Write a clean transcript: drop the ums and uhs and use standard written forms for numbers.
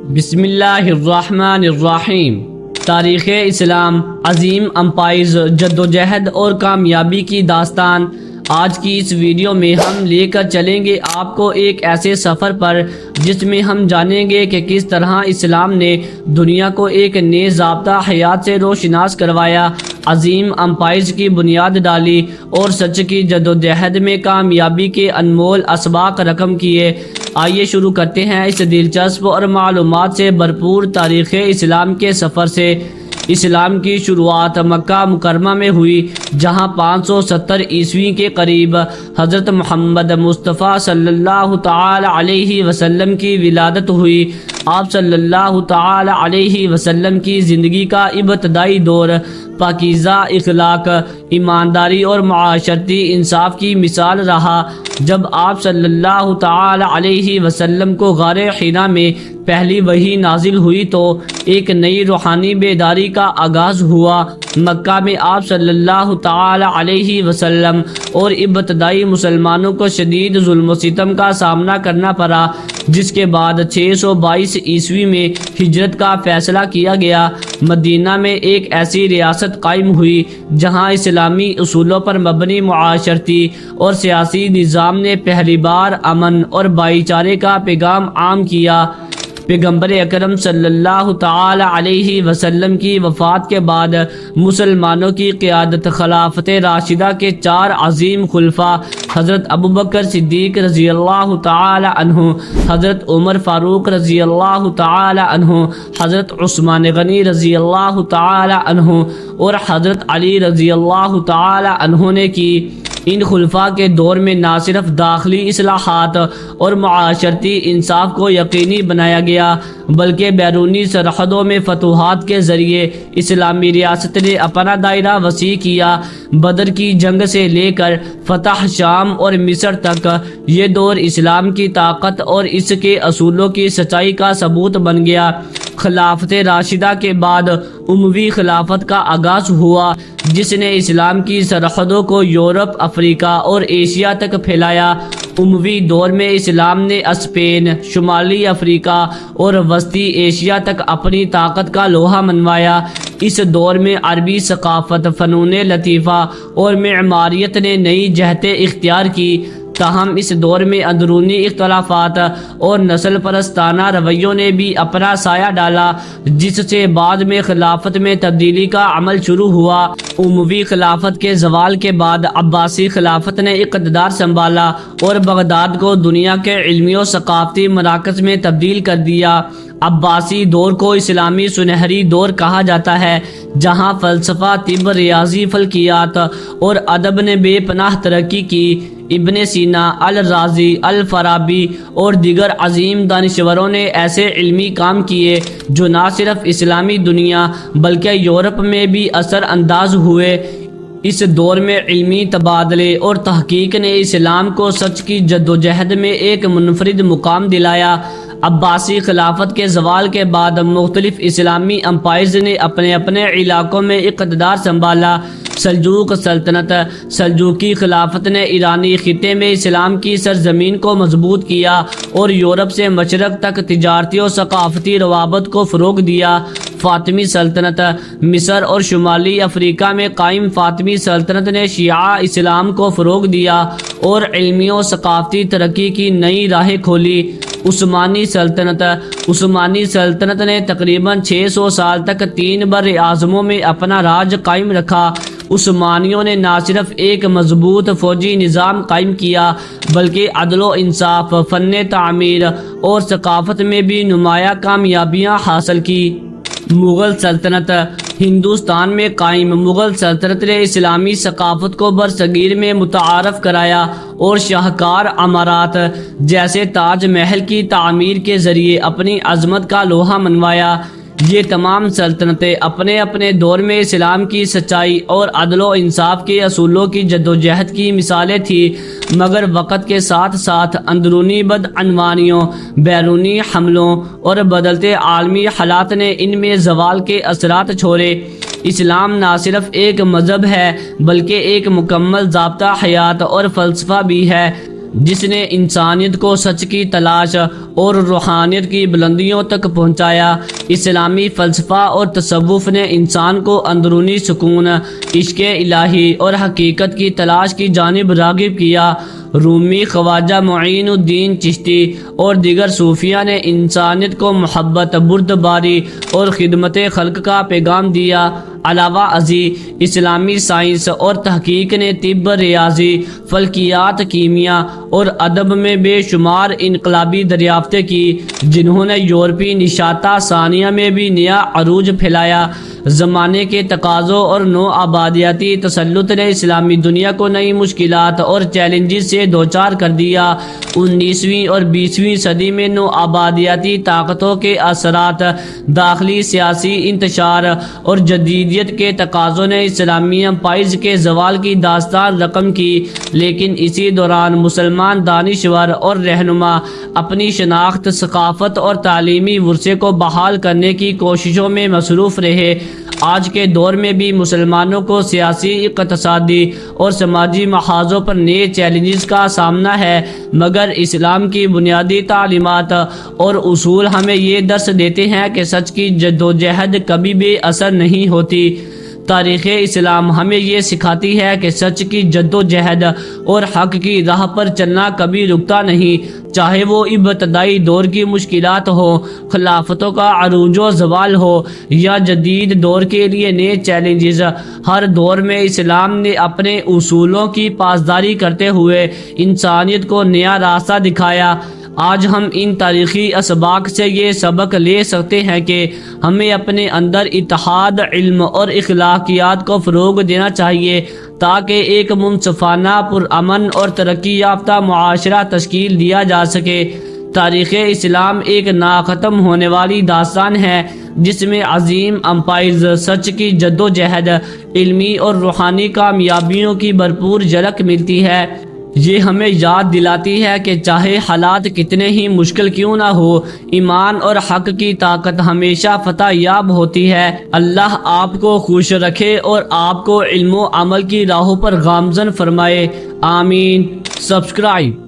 بسم اللہ الرحمن الرحیم۔ تاریخ اسلام، عظیم امپائرز، جدوجہد اور کامیابی کی داستان۔ آج کی اس ویڈیو میں ہم لے کر چلیں گے آپ کو ایک ایسے سفر پر جس میں ہم جانیں گے کہ کس طرح اسلام نے دنیا کو ایک نئے ضابطہ حیات سے روشناس کروایا، عظیم امپائرز کی بنیاد ڈالی اور سچ کی جدوجہد میں کامیابی کے انمول اسباق رقم کیے۔ آئیے شروع کرتے ہیں اس دلچسپ اور معلومات سے بھرپور تاریخ اسلام کے سفر سے۔ اسلام کی شروعات مکہ مکرمہ میں ہوئی، جہاں 570 عیسوی کے قریب حضرت محمد مصطفیٰ صلی اللہ تعالی علیہ وسلم کی ولادت ہوئی۔ آپ صلی اللہ تعالی علیہ وسلم کی زندگی کا ابتدائی دور پاکیزہ اخلاق، ایمانداری اور معاشرتی انصاف کی مثال رہا۔ جب آپ صلی اللہ تعالی علیہ وسلم کو غار حرا میں پہلی وحی نازل ہوئی تو ایک نئی روحانی بیداری کا آغاز ہوا۔ مکہ میں آپ صلی اللہ تعالی علیہ وسلم اور ابتدائی مسلمانوں کو شدید ظلم و ستم کا سامنا کرنا پڑا، جس کے بعد 622 عیسوی میں ہجرت کا فیصلہ کیا گیا۔ مدینہ میں ایک ایسی ریاست قائم ہوئی جہاں اسلامی اصولوں پر مبنی معاشرتی اور سیاسی نظام نے پہلی بار امن اور بھائی چارے کا پیغام عام کیا۔ پیغمبر اکرم صلی اللہ تعالی علیہ وسلم کی وفات کے بعد مسلمانوں کی قیادت خلافت راشدہ کے 4 عظیم خلفاء حضرت ابوبکر صدیق رضی اللہ تعالی عنہ، حضرت عمر فاروق رضی اللہ تعالی عنہ، حضرت عثمان غنی رضی اللہ تعالی عنہ اور حضرت علی رضی اللہ تعالی عنہ نے کی۔ ان خلفاء کے دور میں نہ صرف داخلی اصلاحات اور معاشرتی انصاف کو یقینی بنایا گیا، بلکہ بیرونی سرحدوں میں فتوحات کے ذریعے اسلامی ریاست نے اپنا دائرہ وسیع کیا۔ بدر کی جنگ سے لے کر فتح شام اور مصر تک یہ دور اسلام کی طاقت اور اس کے اصولوں کی سچائی کا ثبوت بن گیا۔ خلافت راشدہ کے بعد اموی خلافت کا آغاز ہوا، جس نے اسلام کی سرحدوں کو یورپ، افریقہ اور ایشیا تک پھیلایا۔ اموی دور میں اسلام نے اسپین، شمالی افریقہ اور وسطی ایشیا تک اپنی طاقت کا لوہا منوایا۔ اس دور میں عربی ثقافت، فنون لطیفہ اور معماریت نے نئی جہتیں اختیار کی۔ تاہم اس دور میں اندرونی اختلافات اور نسل پرستانہ رویوں نے بھی اپنا سایہ ڈالا، جس سے بعد میں خلافت میں تبدیلی کا عمل شروع ہوا۔ اموی خلافت کے زوال کے بعد عباسی خلافت نے اقتدار سنبھالا اور بغداد کو دنیا کے علمی و ثقافتی مراکز میں تبدیل کر دیا۔ عباسی دور کو اسلامی سنہری دور کہا جاتا ہے، جہاں فلسفہ، طب، ریاضی، فلکیات اور ادب نے بے پناہ ترقی کی۔ ابن سینا، الرازی، الفارابی اور دیگر عظیم دانشوروں نے ایسے علمی کام کیے جو نہ صرف اسلامی دنیا بلکہ یورپ میں بھی اثر انداز ہوئے۔ اس دور میں علمی تبادلے اور تحقیق نے اسلام کو سچ کی جدوجہد میں ایک منفرد مقام دلایا۔ عباسی خلافت کے زوال کے بعد مختلف اسلامی امپائرز نے اپنے اپنے علاقوں میں اقتدار سنبھالا۔ سلجوق سلطنت، سلجوقی خلافت نے ایرانی خطے میں اسلام کی سرزمین کو مضبوط کیا اور یورپ سے مشرق تک تجارتی اور ثقافتی روابط کو فروغ دیا۔ فاطمی سلطنت، مصر اور شمالی افریقہ میں قائم فاطمی سلطنت نے شیعہ اسلام کو فروغ دیا اور علمی و ثقافتی ترقی کی نئی راہیں کھولی۔ عثمانی سلطنت نے تقریباً 600 سال تک 3 بر اعظموں میں اپنا راج قائم رکھا۔ عثمانیوں نے نہ صرف ایک مضبوط فوجی نظام قائم کیا بلکہ عدل و انصاف، فن تعمیر اور ثقافت میں بھی نمایاں کامیابیاں حاصل کی۔ مغل سلطنت، ہندوستان میں قائم مغل سلطنت نے اسلامی ثقافت کو برصغیر میں متعارف کرایا اور شاہکار عمارات جیسے تاج محل کی تعمیر کے ذریعے اپنی عظمت کا لوہا منوایا۔ یہ تمام سلطنتیں اپنے اپنے دور میں اسلام کی سچائی اور عدل و انصاف کے اصولوں کی جدوجہد کی مثالیں تھیں، مگر وقت کے ساتھ ساتھ اندرونی بدعنوانیوں، بیرونی حملوں اور بدلتے عالمی حالات نے ان میں زوال کے اثرات چھوڑے۔ اسلام نہ صرف ایک مذہب ہے بلکہ ایک مکمل ضابطہ حیات اور فلسفہ بھی ہے۔ جس نے انسانیت کو سچ کی تلاش اور روحانیت کی بلندیوں تک پہنچایا۔ اسلامی فلسفہ اور تصوف نے انسان کو اندرونی سکون، عشق الہی اور حقیقت کی تلاش کی جانب راغب کیا۔ رومی، خواجہ معین الدین چشتی اور دیگر صوفیہ نے انسانیت کو محبت، بردباری اور خدمت خلق کا پیغام دیا۔ علاوہ ازیں اسلامی سائنس اور تحقیق نے طب، ریاضی، فلکیات، کیمیا اور ادب میں بے شمار انقلابی دریافتیں کی، جنہوں نے یورپی نشاطہ ثانیہ میں بھی نیا عروج پھیلایا۔ زمانے کے تقاضوں اور نو آبادیاتی تسلط نے اسلامی دنیا کو نئی مشکلات اور چیلنجز سے دوچار کر دیا۔ 19ویں اور 20ویں صدی میں نو آبادیاتی طاقتوں کے اثرات، داخلی سیاسی انتشار اور جدیدیت کے تقاضوں نے اسلامی امپائرز کے زوال کی داستان رقم کی، لیکن اسی دوران مسلمان دانشور اور رہنما اپنی شناخت، ثقافت اور تعلیمی ورثے کو بحال کرنے کی کوششوں میں مصروف رہے۔ آج کے دور میں بھی مسلمانوں کو سیاسی، اقتصادی اور سماجی محاذوں پر نئے چیلنجز کا سامنا ہے، مگر اسلام کی بنیادی تعلیمات اور اصول ہمیں یہ درس دیتے ہیں کہ سچ کی جدوجہد کبھی بے اثر نہیں ہوتی۔ تاریخ اسلام ہمیں یہ سکھاتی ہے کہ سچ کی جدوجہد اور حق کی راہ پر چلنا کبھی رکتا نہیں، چاہے وہ ابتدائی دور کی مشکلات ہو، خلافتوں کا عروج و زوال ہو یا جدید دور کے لیے نئے چیلنجز۔ ہر دور میں اسلام نے اپنے اصولوں کی پاسداری کرتے ہوئے انسانیت کو نیا راستہ دکھایا۔ آج ہم ان تاریخی اسباق سے یہ سبق لے سکتے ہیں کہ ہمیں اپنے اندر اتحاد، علم اور اخلاقیات کو فروغ دینا چاہیے تاکہ ایک منصفانہ، پرامن اور ترقی یافتہ معاشرہ تشکیل دیا جا سکے۔ تاریخ اسلام ایک ناختم ہونے والی داستان ہے جس میں عظیم امپائرز، سچ کی جدوجہد، علمی اور روحانی کامیابیوں کی بھرپور جھلک ملتی ہے۔ یہ ہمیں یاد دلاتی ہے کہ چاہے حالات کتنے ہی مشکل کیوں نہ ہو، ایمان اور حق کی طاقت ہمیشہ فتح یاب ہوتی ہے۔ اللہ آپ کو خوش رکھے اور آپ کو علم و عمل کی راہوں پر گامزن فرمائے، آمین۔ سبسکرائب